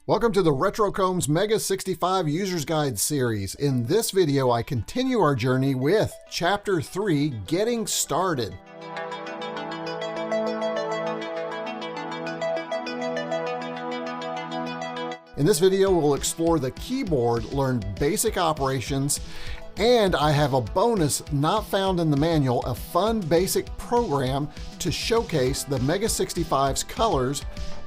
Welcome to the RetroCombs MEGA65 User's Guide series. In this video, I continue our journey with Chapter 3, Getting Started. In this video, we'll explore the keyboard, learn basic operations, and I have a bonus not found in the manual, a fun basic program to showcase the MEGA65's colors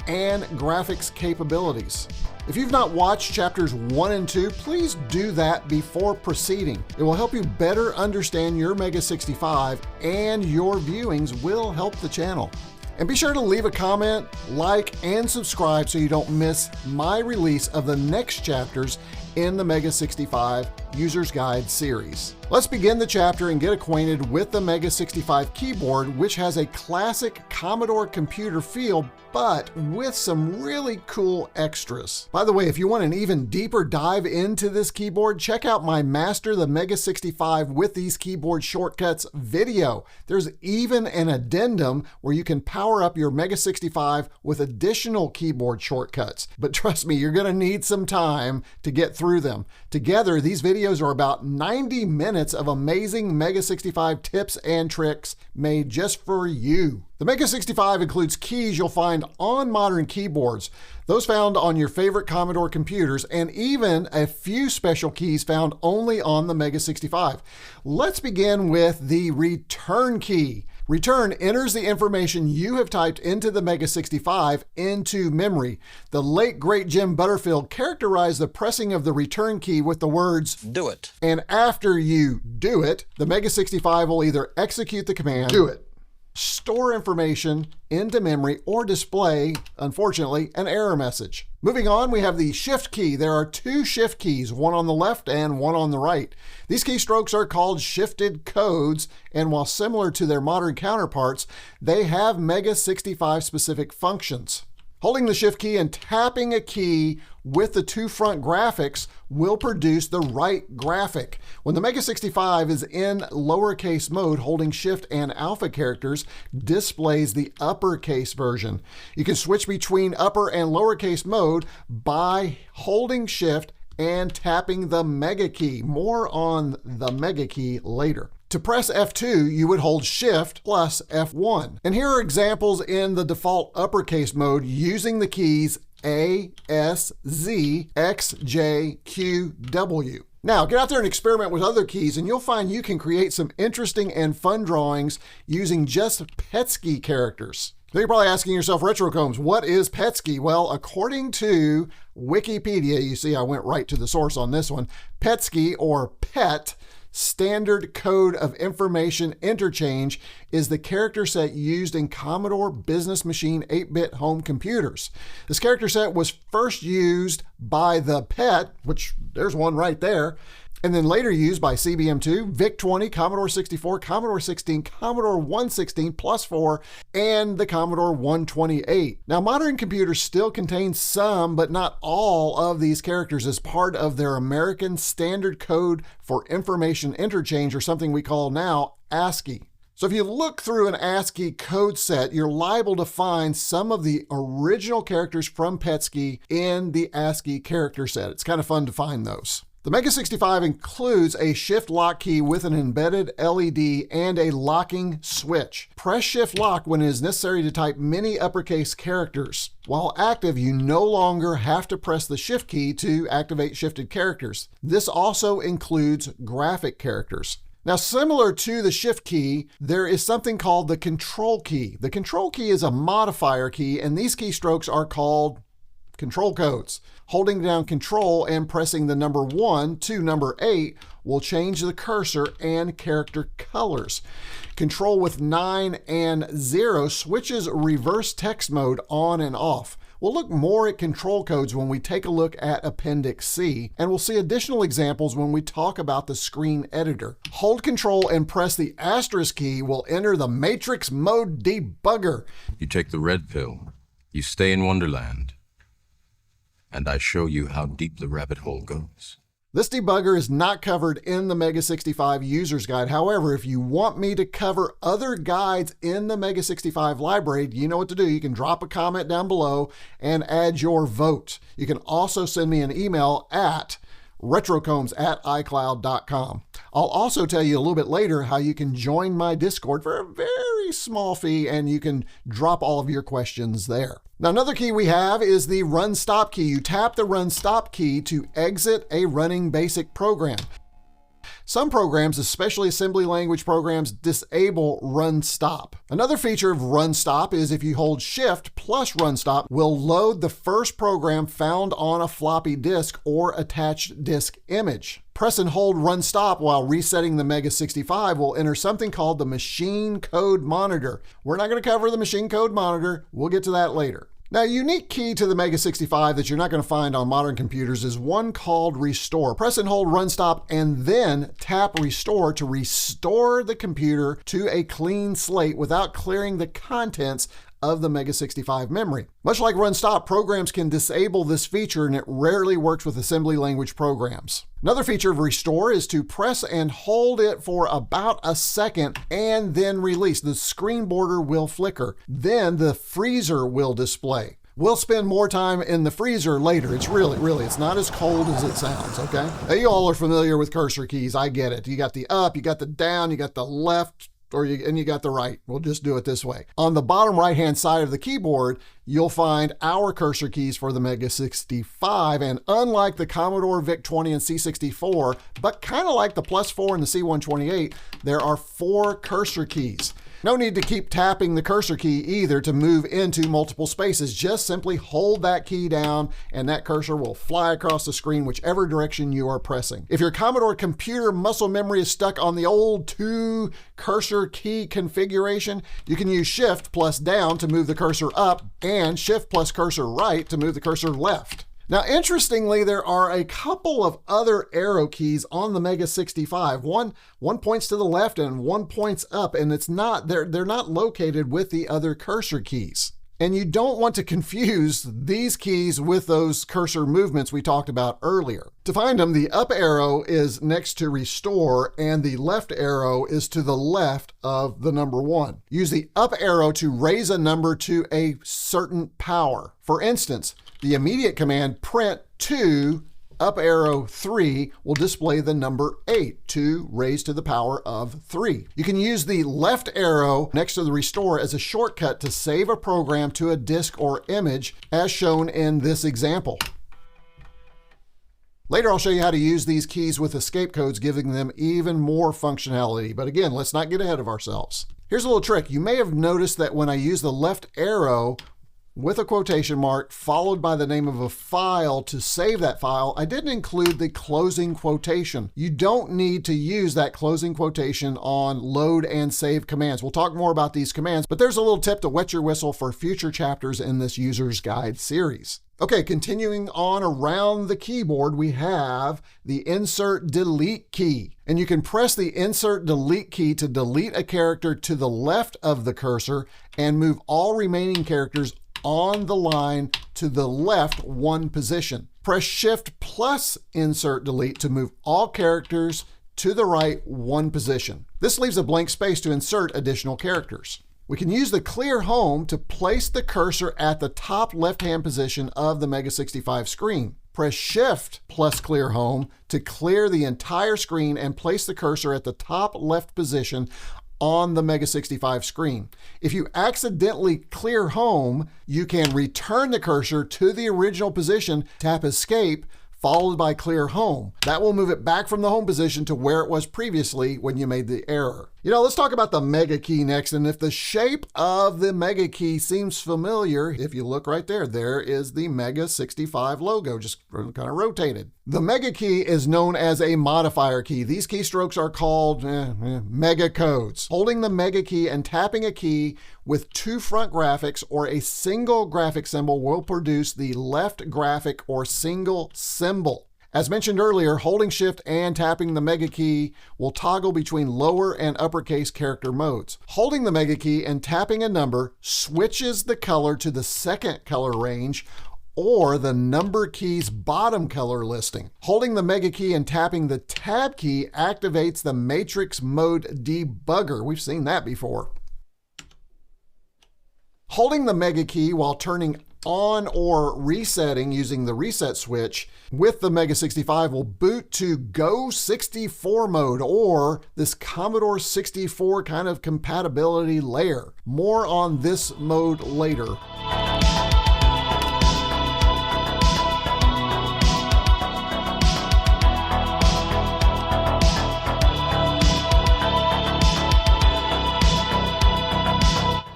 and graphics capabilities. If you've not watched chapters 1 and 2, please do that before proceeding. It will help you better understand your MEGA65, and your viewings will help the channel. And be sure to leave a comment, like, and subscribe so you don't miss my release of the next chapters in the MEGA65 User's Guide series. Let's begin the chapter and get acquainted with the MEGA65 keyboard, which has a classic Commodore computer feel, but with some really cool extras. By the way, if you want an even deeper dive into this keyboard, check out my Master the MEGA65 with these keyboard shortcuts video. There's even an addendum where you can power up your MEGA65 with additional keyboard shortcuts. But trust me, you're gonna need some time to get through them. Together, these videos are about 90 minutes of amazing MEGA65 tips and tricks made just for you. The MEGA65 includes keys you'll find on modern keyboards, those found on your favorite Commodore computers, and even a few special keys found only on the MEGA65. Let's begin with the return key. Return enters the information you have typed into the MEGA65 into memory. The late great Jim Butterfield characterized the pressing of the return key with the words, "Do it." And after you do it, the MEGA65 will either execute the command, "Do it," store information into memory, or display, unfortunately, an error message. Moving on, we have the shift key. There are two shift keys, one on the left and one on the right. These keystrokes are called shifted codes, and while similar to their modern counterparts, they have MEGA65 specific functions. Holding the shift key and tapping a key with the two front graphics will produce the right graphic. When the MEGA65 is in lowercase mode, holding shift and alpha characters displays the uppercase version. You can switch between upper and lowercase mode by holding shift and tapping the mega key. More on the mega key later. To press F2, you would hold Shift plus F1. And here are examples in the default uppercase mode using the keys A, S, Z, X, J, Q, W. Now, get out there and experiment with other keys, and you'll find you can create some interesting and fun drawings using just PETSCII characters. Now you're probably asking yourself, RetroCombs, what is PETSCII? Well, according to Wikipedia, you see I went right to the source on this one, PETSCII, or PET, Standard Code of Information Interchange, is the character set used in Commodore Business Machine 8-bit home computers. This character set was first used by the PET, which there's one right there, and then later used by CBM2, VIC-20, Commodore 64, Commodore 16, Commodore 116 plus 4, and the Commodore 128. Now, modern computers still contain some, but not all, of these characters as part of their American Standard Code for Information Interchange, or something we call now ASCII. So if you look through an ASCII code set, you're liable to find some of the original characters from PETSCII in the ASCII character set. It's kind of fun to find those. The MEGA65 includes a shift lock key with an embedded LED and a locking switch. Press shift lock when it is necessary to type many uppercase characters. While active, you no longer have to press the shift key to activate shifted characters. This also includes graphic characters. Now, similar to the shift key, there is something called the control key. The control key is a modifier key, and these keystrokes are called control codes. Holding down Control and pressing the number 1 to number 8 will change the cursor and character colors. Control with 9 and 0 switches reverse text mode on and off. We'll look more at control codes when we take a look at Appendix C, and we'll see additional examples when we talk about the screen editor. Hold Control and press the asterisk key will enter the Matrix Mode Debugger. You take the red pill, you stay in Wonderland, and I show you how deep the rabbit hole goes. This debugger is not covered in the MEGA65 User's Guide. However, if you want me to cover other guides in the MEGA65 library, you know what to do. You can drop a comment down below and add your vote. You can also send me an email at retrocombs@icloud.com. I'll also tell you a little bit later how you can join my Discord for a very small fee, and you can drop all of your questions there. Now, another key we have is the run stop key. You tap the run stop key to exit a running BASIC program. Some programs, especially assembly language programs, disable run stop. Another feature of run stop is if you hold Shift plus run stop, will load the first program found on a floppy disk or attached disk image. Press and hold run stop while resetting the MEGA65 will enter something called the machine code monitor. We're not going to cover the machine code monitor. We'll get to that later. Now, a unique key to the MEGA65 that you're not going to find on modern computers is one called Restore. Press and hold Run Stop and then tap Restore to restore the computer to a clean slate without clearing the contents of the MEGA65 memory. Much like Run Stop, programs can disable this feature, and it rarely works with assembly language programs. Another feature of Restore is to press and hold it for about a second and then release. The screen border will flicker. Then the freezer will display. We'll spend more time in the freezer later. It's really, it's not as cold as it sounds, okay? Now, you all are familiar with cursor keys. I get it. You got the up, you got the down, you got the left, and you got the right. We'll just do it this way. On the bottom right-hand side of the keyboard, you'll find our cursor keys for the MEGA65, and unlike the Commodore VIC-20 and C64, but kind of like the +4 and the C128, there are 4 cursor keys. No need to keep tapping the cursor key either to move into multiple spaces. Just simply hold that key down and that cursor will fly across the screen whichever direction you are pressing. If your Commodore computer muscle memory is stuck on the old 2 cursor key configuration, you can use Shift plus down to move the cursor up and Shift plus cursor right to move the cursor left. Now, interestingly, there are a couple of other arrow keys on the MEGA65. One points to the left and one points up, and they're not located with the other cursor keys. And you don't want to confuse these keys with those cursor movements we talked about earlier. To find them, the up arrow is next to Restore, and the left arrow is to the left of the number 1. Use the up arrow to raise a number to a certain power. For instance, the immediate command print to up arrow 3 will display the number 8 to raise to the power of 3. You can use the left arrow next to the Restore as a shortcut to save a program to a disk or image, as shown in this example. Later, I'll show you how to use these keys with escape codes, giving them even more functionality. But again, let's not get ahead of ourselves. Here's a little trick. You may have noticed that when I use the left arrow with a quotation mark followed by the name of a file to save that file, I didn't include the closing quotation. You don't need to use that closing quotation on load and save commands. We'll talk more about these commands, but there's a little tip to wet your whistle for future chapters in this user's guide series. Okay, continuing on around the keyboard, we have the Insert Delete key. And you can press the Insert Delete key to delete a character to the left of the cursor and move all remaining characters on the line to the left 1 position. Press Shift plus Insert Delete to move all characters to the right 1 position. This leaves a blank space to insert additional characters. We can use the Clear Home to place the cursor at the top left-hand position of the MEGA65 screen. Press Shift plus Clear Home to clear the entire screen and place the cursor at the top left position on the MEGA65 screen. If you accidentally clear home, you can return the cursor to the original position, tap Escape, followed by Clear Home. That will move it back from the home position to where it was previously when you made the error. Let's talk about the Mega Key next. And if the shape of the Mega Key seems familiar, if you look right there, there is the MEGA65 logo, just kind of rotated. The Mega Key is known as a modifier key. These keystrokes are called mega codes. Holding the Mega Key and tapping a key with 2 front graphics or a single graphic symbol will produce the left graphic or single symbol. As mentioned earlier, holding Shift and tapping the Mega Key will toggle between lower and uppercase character modes. Holding the Mega Key and tapping a number switches the color to the second color range, or the number key's bottom color listing. Holding the Mega key and tapping the Tab key activates the Matrix Mode Debugger. We've seen that before. Holding the Mega key while turning on or resetting using the reset switch with the MEGA65 will boot to GO64 mode, or this Commodore 64 kind of compatibility layer. More on this mode later.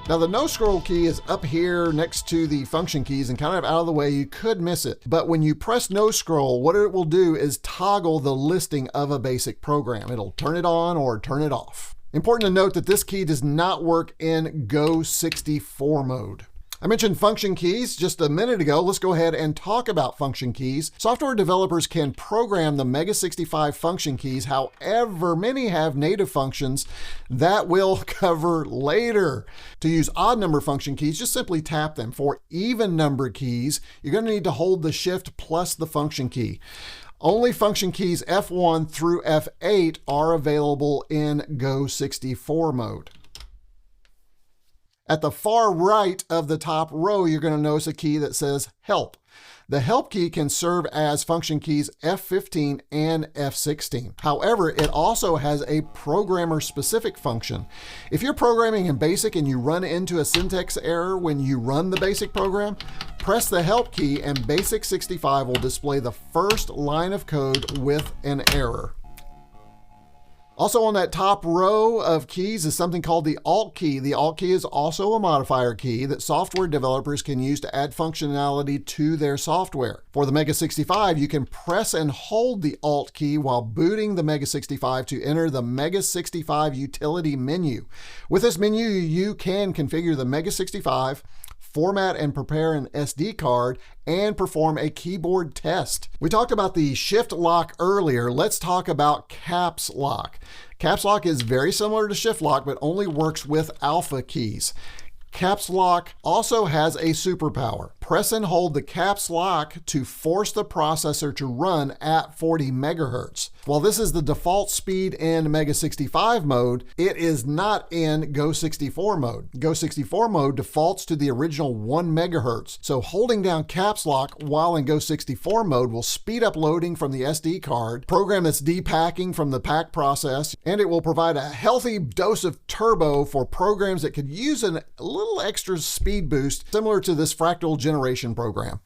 Now the no scroll key is up here next to the function keys and kind of out of the way. You could miss it. But when you press no scroll, what it will do is toggle the listing of a basic program. It'll turn it on or turn it off. Important to note that this key does not work in GO64 mode. I mentioned function keys just a minute ago. Let's go ahead and talk about function keys. Software developers can program the MEGA65 function keys. However, many have native functions that we'll cover later. To use odd number function keys, just simply tap them. For even number keys, you're going to need to hold the shift plus the function key. Only function keys F1 through F8 are available in GO64 mode. At the far right of the top row, you're going to notice a key that says Help. The Help key can serve as function keys F15 and F16. However, it also has a programmer-specific function. If you're programming in BASIC and you run into a syntax error when you run the BASIC program, press the Help key and BASIC65 will display the first line of code with an error. Also on that top row of keys is something called the Alt key. The Alt key is also a modifier key that software developers can use to add functionality to their software. For the MEGA65, you can press and hold the Alt key while booting the MEGA65 to enter the MEGA65 utility menu. With this menu, you can configure the MEGA65, format and prepare an SD card, and perform a keyboard test. We talked about the Shift Lock earlier. Let's talk about Caps Lock. Caps Lock is very similar to Shift Lock, but only works with alpha keys. Caps Lock also has a superpower. Press and hold the Caps Lock to force the processor to run at 40 megahertz. While this is the default speed in MEGA65 mode, it is not in GO64 mode. GO64 mode defaults to the original 1 megahertz. So holding down Caps Lock while in GO64 mode will speed up loading from the SD card, program that's depacking from the pack process, and it will provide a healthy dose of turbo for programs that could use a little extra speed boost, similar to this fractal generation program.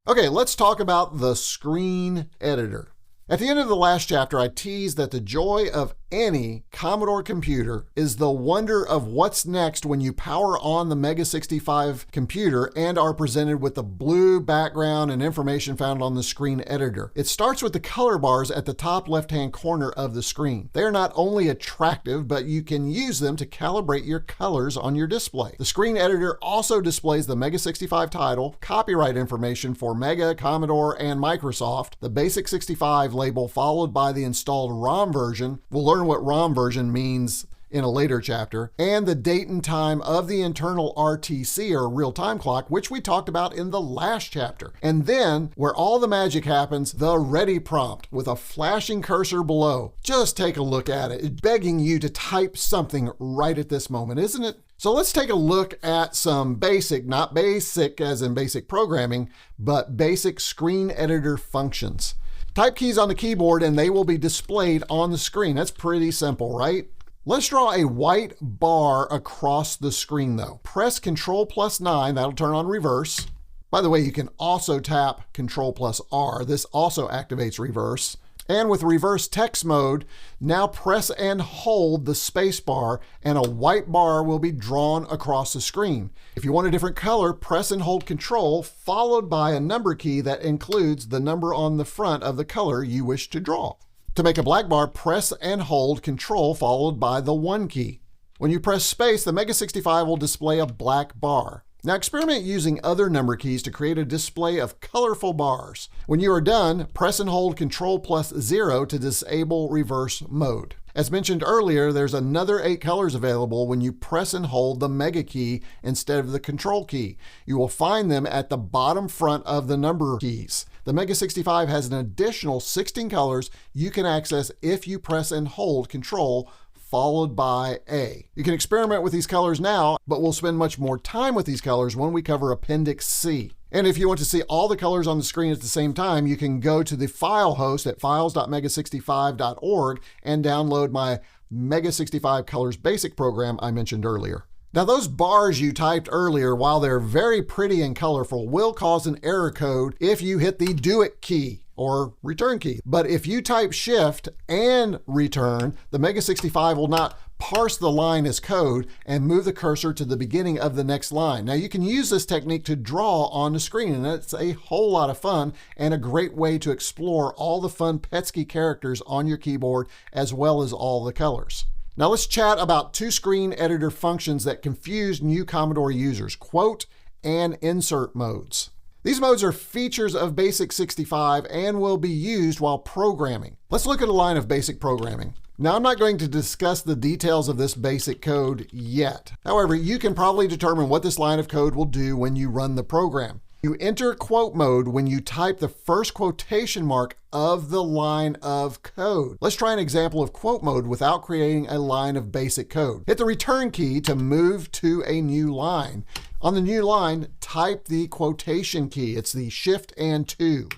Okay, let's talk about the screen editor. At the end of the last chapter, I teased that the joy of any Commodore computer is the wonder of what's next when you power on the MEGA65 computer and are presented with the blue background and information found on the screen editor. It starts with the color bars at the top left-hand corner of the screen. They are not only attractive, but you can use them to calibrate your colors on your display. The screen editor also displays the MEGA65 title, copyright information for Mega, Commodore, and Microsoft, the basic 65 label followed by the installed ROM version. We'll learn what ROM version means in a later chapter, and the date and time of the internal RTC, or real-time clock, which we talked about in the last chapter. And then, where all the magic happens, the ready prompt with a flashing cursor below. Just take a look at it. It's begging you to type something right at this moment, isn't it? So let's take a look at some basic, not basic as in basic programming, but basic screen editor functions. Type keys on the keyboard and they will be displayed on the screen. That's pretty simple, right? Let's draw a white bar across the screen though. Press Ctrl+9, that'll turn on reverse. By the way, you can also tap Ctrl+R. This also activates reverse. And with reverse text mode, now press and hold the space bar and a white bar will be drawn across the screen. If you want a different color, press and hold Control followed by a number key that includes the number on the front of the color you wish to draw. To make a black bar, press and hold Control followed by the 1 key. When you press space, the MEGA65 will display a black bar. Now experiment using other number keys to create a display of colorful bars. When you are done, press and hold Ctrl+0 to disable reverse mode. As mentioned earlier, there's another 8 colors available when you press and hold the Mega key instead of the Control key. You will find them at the bottom front of the number keys. The MEGA65 has an additional 16 colors you can access if you press and hold Control followed by A. You can experiment with these colors now, but we'll spend much more time with these colors when we cover Appendix C. And if you want to see all the colors on the screen at the same time, you can go to the file host at files.mega65.org and download my MEGA65 Colors Basic program I mentioned earlier. Now those bars you typed earlier, while they're very pretty and colorful, will cause an error code if you hit the Do It key or return key. But if you type Shift and return, the MEGA65 will not parse the line as code and move the cursor to the beginning of the next line. Now you can use this technique to draw on the screen, and it's a whole lot of fun and a great way to explore all the fun PETSCII characters on your keyboard as well as all the colors. Now let's chat about 2 screen editor functions that confuse new Commodore users, quote and insert modes. These modes are features of Basic 65 and will be used while programming. Let's look at a line of basic programming. Now, I'm not going to discuss the details of this basic code yet. However, you can probably determine what this line of code will do when you run the program. You enter quote mode when you type the first quotation mark of the line of code. Let's try an example of quote mode without creating a line of basic code. Hit the return key to move to a new line. On the new line, type the quotation key. It's the Shift and 2.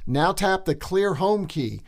Now tap the clear home key.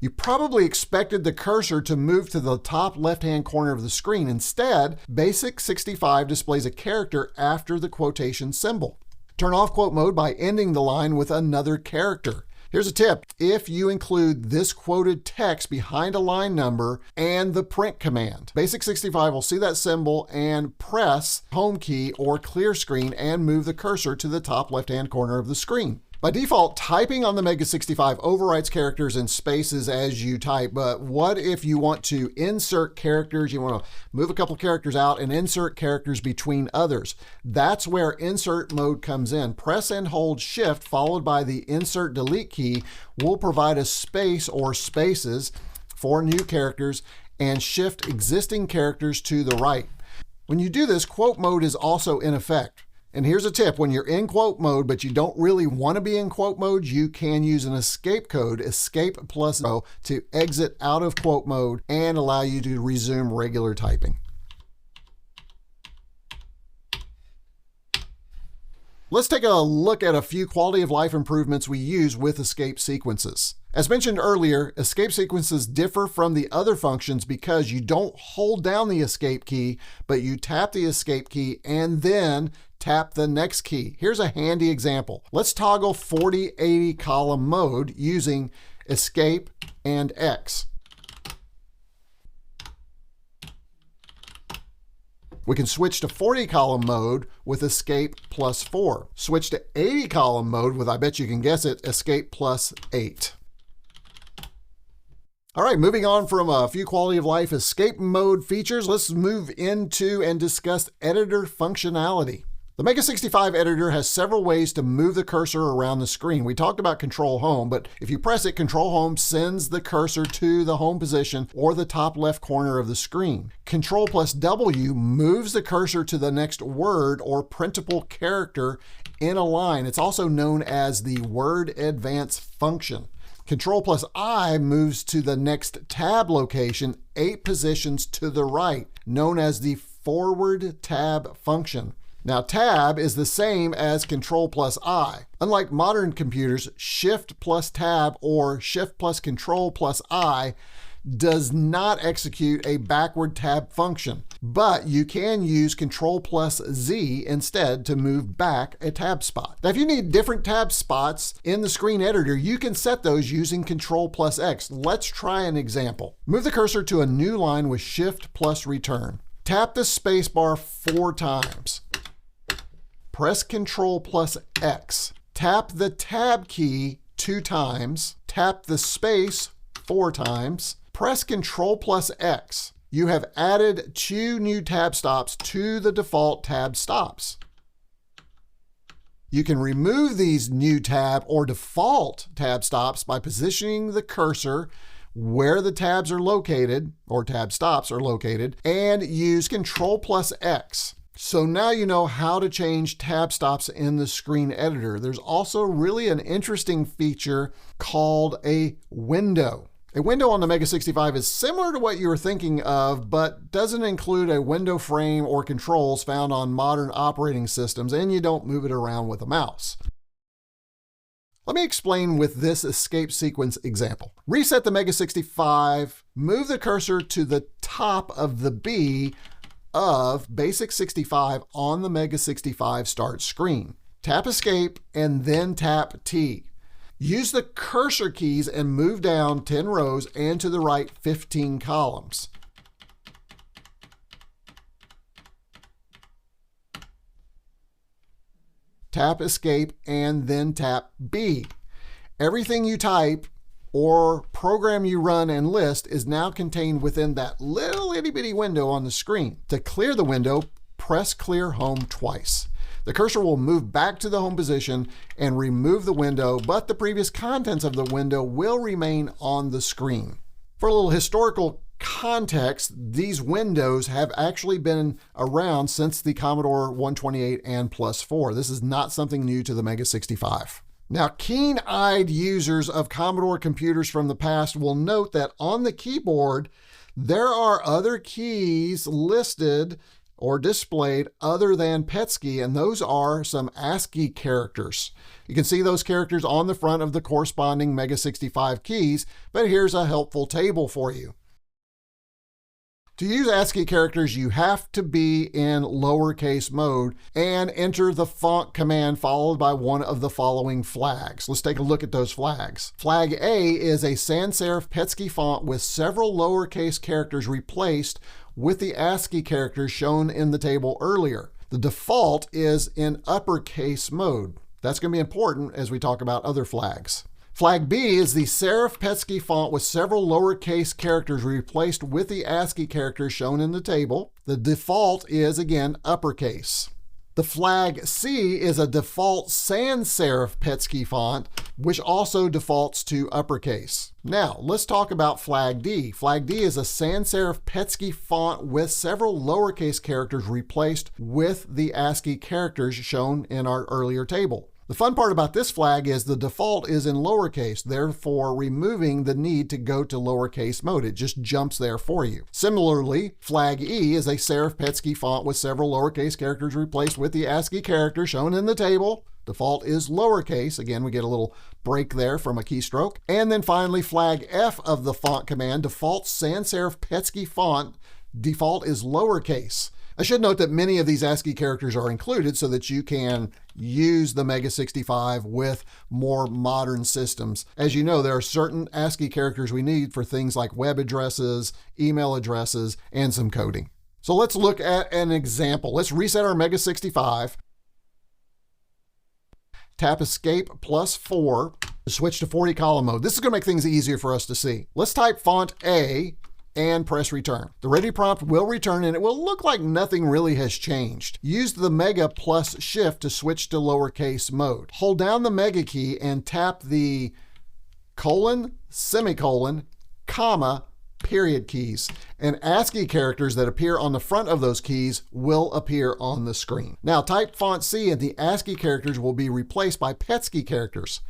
You probably expected the cursor to move to the top left-hand corner of the screen. Instead, Basic 65 displays a character after the quotation symbol. Turn off quote mode by ending the line with another character. Here's a tip. If you include this quoted text behind a line number and the print command, Basic 65 will see that symbol and press home key or clear screen and move the cursor to the top left-hand corner of the screen. By default, typing on the MEGA65 overwrites characters and spaces as you type, but what if you want to insert characters? You want to move a couple characters out and insert characters between others. That's where insert mode comes in. Press and hold Shift followed by the insert delete key will provide a space or spaces for new characters and shift existing characters to the right. When you do this, quote mode is also in effect. And here's a tip. When you're in quote mode, but you don't really want to be in quote mode, you can use an escape code, escape+0, to exit out of quote mode and allow you to resume regular typing. Let's take a look at a few quality of life improvements we use with escape sequences. As mentioned earlier, escape sequences differ from the other functions because you don't hold down the escape key, but you tap the escape key and then tap the next key. Here's a handy example. Let's toggle 40/80 column mode using escape and X. We can switch to 40 column mode with escape+4. Switch to 80 column mode with, I bet you can guess it, escape+8. All right, moving on from a few quality of life escape mode features, let's move into and discuss editor functionality. The MEGA65 editor has several ways to move the cursor around the screen. We talked about Control Home, but if you press it, Control Home sends the cursor to the home position or the top left corner of the screen. Control+W moves the cursor to the next word or printable character in a line. It's also known as the word advance function. Control+I moves to the next tab location 8 positions to the right, known as the forward tab function. Now, tab is the same as Control+I. Unlike modern computers, Shift+Tab or Shift+Control+I does not execute a backward tab function, but you can use Control+Z instead to move back a tab spot. Now, if you need different tab spots in the screen editor, you can set those using Control+X. Let's try an example. Move the cursor to a new line with Shift+Return. Tap the spacebar 4 times. Press Control+X. Tap the Tab key 2 times. Tap the space 4 times. Press Control+X. You have added 2 new tab stops to the default tab stops. You can remove these new tab or default tab stops by positioning the cursor where the tabs are located, or tab stops are located, and use Ctrl+X. So now you know how to change tab stops in the screen editor. There's also really an interesting feature called a window. A window on the MEGA65 is similar to what you were thinking of, but doesn't include a window frame or controls found on modern operating systems, and you don't move it around with a mouse. Let me explain with this escape sequence example. Reset the MEGA65, move the cursor to the top of the B of Basic65 on the MEGA65 start screen. Tap Escape and then tap T. Use the cursor keys and move down 10 rows and to the right 15 columns. Tap Escape and then tap B. Everything you type or program you run and list is now contained within that little itty bitty window on the screen. To clear the window, press Clear Home twice. The cursor will move back to the home position and remove the window, but the previous contents of the window will remain on the screen. For a little historical context, these windows have actually been around since the Commodore 128 and Plus4. This is not something new to the MEGA65. Now, keen-eyed users of Commodore computers from the past will note that on the keyboard, there are other keys listed or displayed other than PETSCII, and those are some ASCII characters. You can see those characters on the front of the corresponding MEGA65 keys, but here's a helpful table for you. To use ASCII characters, you have to be in lowercase mode and enter the font command followed by one of the following flags. Let's take a look at those flags. Flag A is a sans serif PETSCII font with several lowercase characters replaced with the ASCII characters shown in the table earlier. The default is in uppercase mode. That's going to be important as we talk about other flags. Flag B is the serif PETSCII font with several lowercase characters replaced with the ASCII characters shown in the table. The default is, again, uppercase. The flag C is a default sans serif PETSCII font, which also defaults to uppercase. Now, let's talk about flag D. Flag D is a sans serif PETSCII font with several lowercase characters replaced with the ASCII characters shown in our earlier table. The fun part about this flag is the default is in lowercase, therefore removing the need to go to lowercase mode. It just jumps there for you. Similarly, flag E is a serif PETSCII font with several lowercase characters replaced with the ASCII character shown in the table. Default is lowercase. Again, we get a little break there from a keystroke. And then finally, flag F of the font command, default sans serif PETSCII font, default is lowercase. I should note that many of these ASCII characters are included so that you can use the MEGA65 with more modern systems. As you know, there are certain ASCII characters we need for things like web addresses, email addresses, and some coding. So let's look at an example. Let's reset our MEGA65. Tap Escape +4 to switch to 40 column mode. This is going to make things easier for us to see. Let's type font A and press return. The ready prompt will return and it will look like nothing really has changed. Use the Mega plus Shift to switch to lowercase mode. Hold down the Mega key and tap the colon, semicolon, comma, period keys. And ASCII characters that appear on the front of those keys will appear on the screen. Now type font C and the ASCII characters will be replaced by PETSCII characters.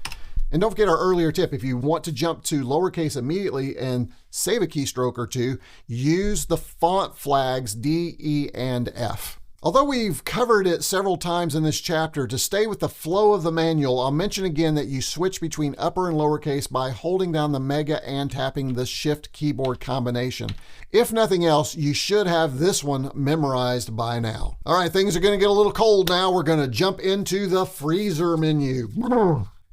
And don't forget our earlier tip, if you want to jump to lowercase immediately and save a keystroke or two, use the font flags D, E, and F. Although we've covered it several times in this chapter, to stay with the flow of the manual, I'll mention again that you switch between upper and lowercase by holding down the Mega and tapping the Shift keyboard combination. If nothing else, you should have this one memorized by now. All right, things are going to get a little cold now. We're going to jump into the freezer menu.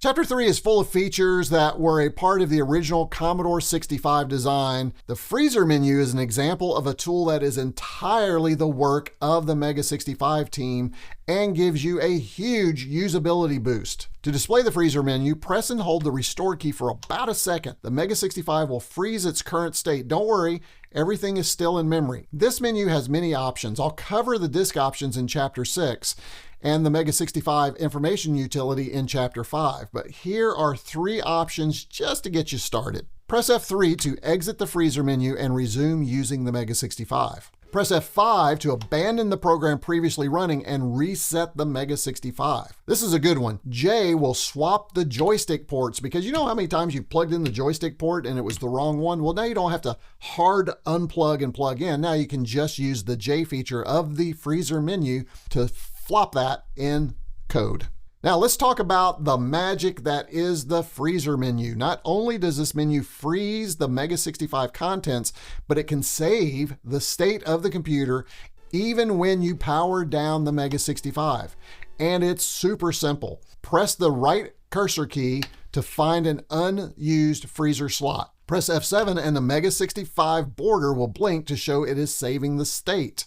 Chapter 3 is full of features that were a part of the original Commodore 65 design. The freezer menu is an example of a tool that is entirely the work of the MEGA65 team and gives you a huge usability boost. To display the freezer menu, press and hold the restore key for about a second. The MEGA65 will freeze its current state. Don't worry, everything is still in memory. This menu has many options. I'll cover the disk options in Chapter 6. and the MEGA65 information utility in Chapter 5. But here are 3 options just to get you started. Press F3 to exit the freezer menu and resume using the MEGA65. Press F5 to abandon the program previously running and reset the MEGA65. This is a good one. J will swap the joystick ports, because you know how many times you plugged in the joystick port and it was the wrong one? Well, now you don't have to hard unplug and plug in. Now you can just use the J feature of the freezer menu to flop that in code. Now let's talk about the magic that is the freezer menu. Not only does this menu freeze the MEGA65 contents, but it can save the state of the computer even when you power down the MEGA65. And it's super simple. Press the right cursor key to find an unused freezer slot. Press F7 and the MEGA65 border will blink to show it is saving the state.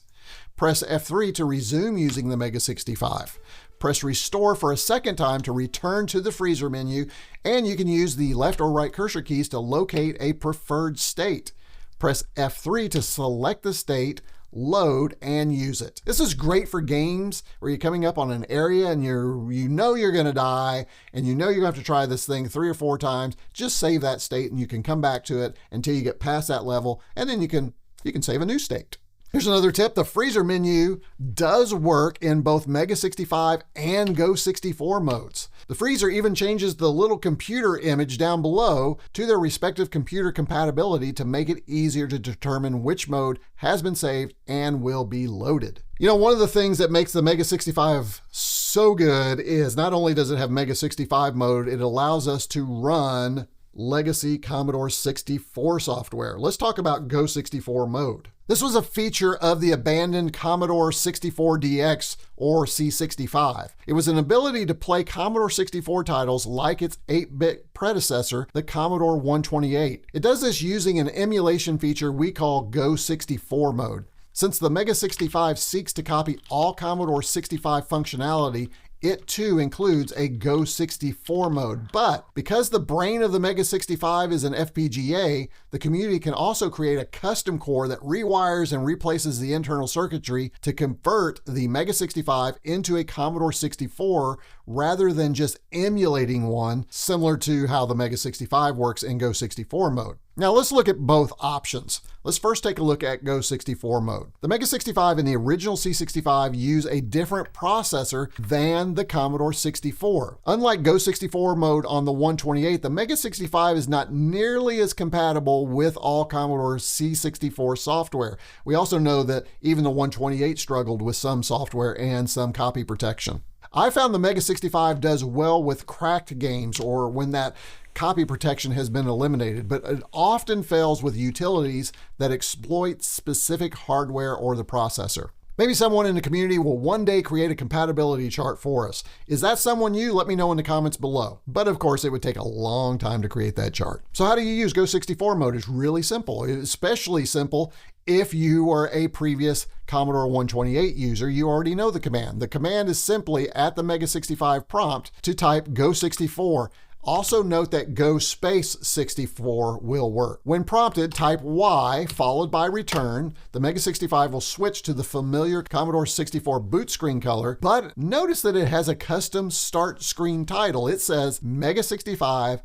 Press F3 to resume using the MEGA65. Press restore for a second time to return to the freezer menu, and you can use the left or right cursor keys to locate a preferred state. Press F3 to select the state, load, and use it. This is great for games where you're coming up on an area and you know you're going to die, and you know you're going to have to try this thing 3 or 4 times. Just save that state and you can come back to it until you get past that level, and then you can save a new state. Here's another tip. The freezer menu does work in both MEGA65 and GO64 modes. The freezer even changes the little computer image down below to their respective computer compatibility to make it easier to determine which mode has been saved and will be loaded. You know, one of the things that makes the MEGA65 so good is not only does it have MEGA65 mode, it allows us to run legacy Commodore 64 software. Let's talk about GO64 Mode. This was a feature of the abandoned Commodore 64DX or C65. It was an ability to play Commodore 64 titles like its 8-bit predecessor, the Commodore 128. It does this using an emulation feature we call GO64 Mode. Since the MEGA65 seeks to copy all Commodore 65 functionality, it too includes a GO64 mode. But because the brain of the MEGA65 is an FPGA, the community can also create a custom core that rewires and replaces the internal circuitry to convert the MEGA65 into a Commodore 64 rather than just emulating one, similar to how the MEGA65 works in GO64 mode. Now let's look at both options. Let's first take a look at GO64 mode. The MEGA65 and the original C65 use a different processor than the Commodore 64. Unlike GO64 mode on the 128, the MEGA65 is not nearly as compatible with all Commodore C64 software. We also know that even the 128 struggled with some software and some copy protection. I found the MEGA65 does well with cracked games or when that copy protection has been eliminated, but it often fails with utilities that exploit specific hardware or the processor. Maybe someone in the community will one day create a compatibility chart for us. Is that someone you? Let me know in the comments below. But of course, it would take a long time to create that chart. So how do you use GO64 mode? It's really simple. It's especially simple if you are a previous Commodore 128 user. You already know the command. The command is simply at the MEGA65 prompt to type GO64. Also note that Go space 64 will work. When prompted, type Y followed by return. The MEGA65 will switch to the familiar Commodore 64 boot screen color, but notice that it has a custom start screen title. It says MEGA65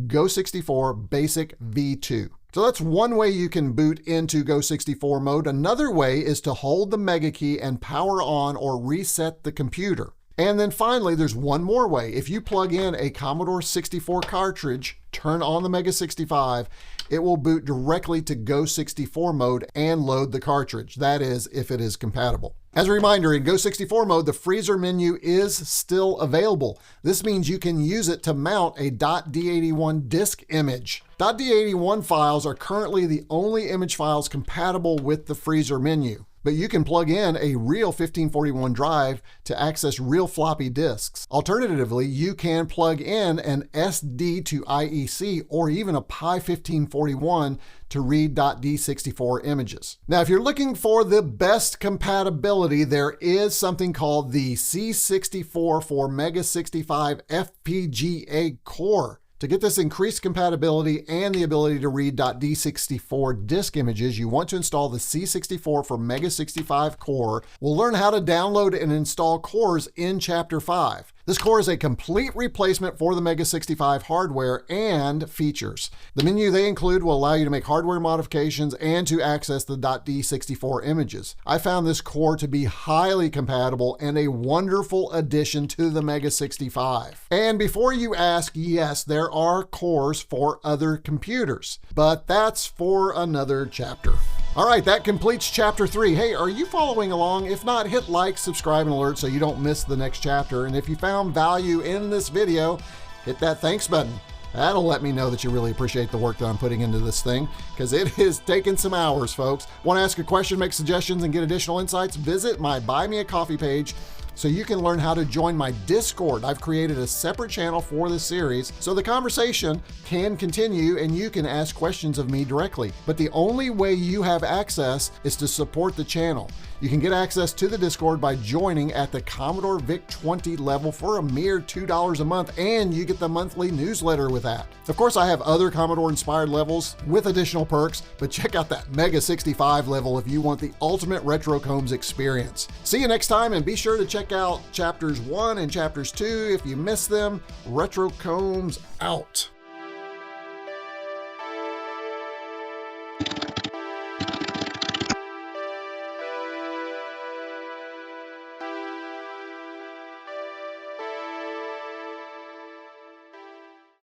GO64 Basic V2. So that's one way you can boot into GO64 mode. Another way is to hold the Mega key and power on or reset the computer. And then finally, there's one more way. If you plug in a Commodore 64 cartridge, turn on the MEGA65, it will boot directly to GO64 mode and load the cartridge. That is, if it is compatible. As a reminder, in GO64 mode, the freezer menu is still available. This means you can use it to mount a .d81 disk image. .d81 files are currently the only image files compatible with the freezer menu. But you can plug in a real 1541 drive to access real floppy disks. Alternatively, you can plug in an SD to IEC or even a Pi 1541 to read .d64 images. Now, if you're looking for the best compatibility, there is something called the C64 for MEGA65 FPGA Core. To get this increased compatibility and the ability to read .D64 disk images, you want to install the C64 for MEGA65 Core. We'll learn how to download and install cores in Chapter 5. This core is a complete replacement for the MEGA65 hardware and features. The menu they include will allow you to make hardware modifications and to access the .D64 images. I found this core to be highly compatible and a wonderful addition to the MEGA65. And before you ask, yes, there are cores for other computers, but that's for another chapter. All right, that completes Chapter 3. Hey, are you following along? If not, hit like, subscribe, and alert so you don't miss the next chapter. And if you found value in this video, hit that thanks button. That'll let me know that you really appreciate the work that I'm putting into this thing, because it has taken some hours, folks. Want to ask a question, make suggestions, and get additional insights? Visit my Buy Me a Coffee page so you can learn how to join my Discord. I've created a separate channel for this series so the conversation can continue and you can ask questions of me directly. But the only way you have access is to support the channel. You can get access to the Discord by joining at the Commodore VIC-20 level for a mere $2 a month, and you get the monthly newsletter with that. Of course, I have other Commodore-inspired levels with additional perks, but check out that MEGA65 level if you want the ultimate Retro Combs experience. See you next time, and be sure to check out Chapters 1 and Chapters 2 if you missed them. Retro Combs out.